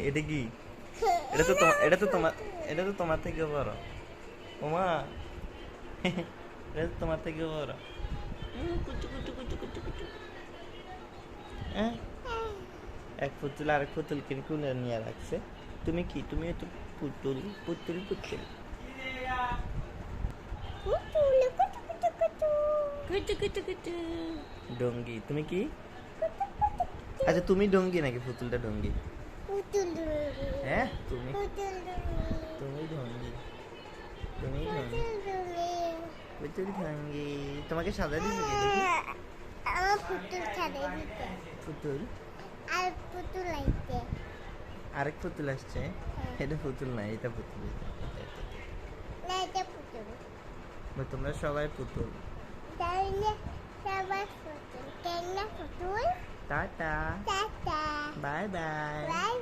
এটা কি? এটা তো তোমার থেকে বড়। ওমা, এটা তো তোমার থেকে বড়। কুটু কুটু কুটু কুটু কুটু। হ্যাঁ, এক পুতুল আরেক পুতুলকে কোলে নিয়ে রাখছে। তুমি কি? তুমিও তো পুতুল পুতুল পুতুল। পুতুল কুটু কুটু কুটু কুটু কুটু কুটু। ডঙ্গি, তুমি কি? কুটু কুটু আচ্ছা, তুমি ডঙ্গি নাকি পুতুলটা ডঙ্গি? পুতুল হ্যাঁ, তুমি পুতুল তুমি ঢঙ্গি। তুমি ঢঙ্গি, পুতুল পুতুল ঢঙ্গি। তোমাকে সাজা দিছে কি দেখি? আমার পুতুল ছাড়ে দিতে পুতুল, আর পুতুল আইতে আরেক পুতুল আসছে। এটা পুতুল না, এটা পুতুল। না এটা পুতুল তোমরা সবাই পুতুল। তাহলে সবার পুতুল কেন পুতুল tata, tata bye bye. By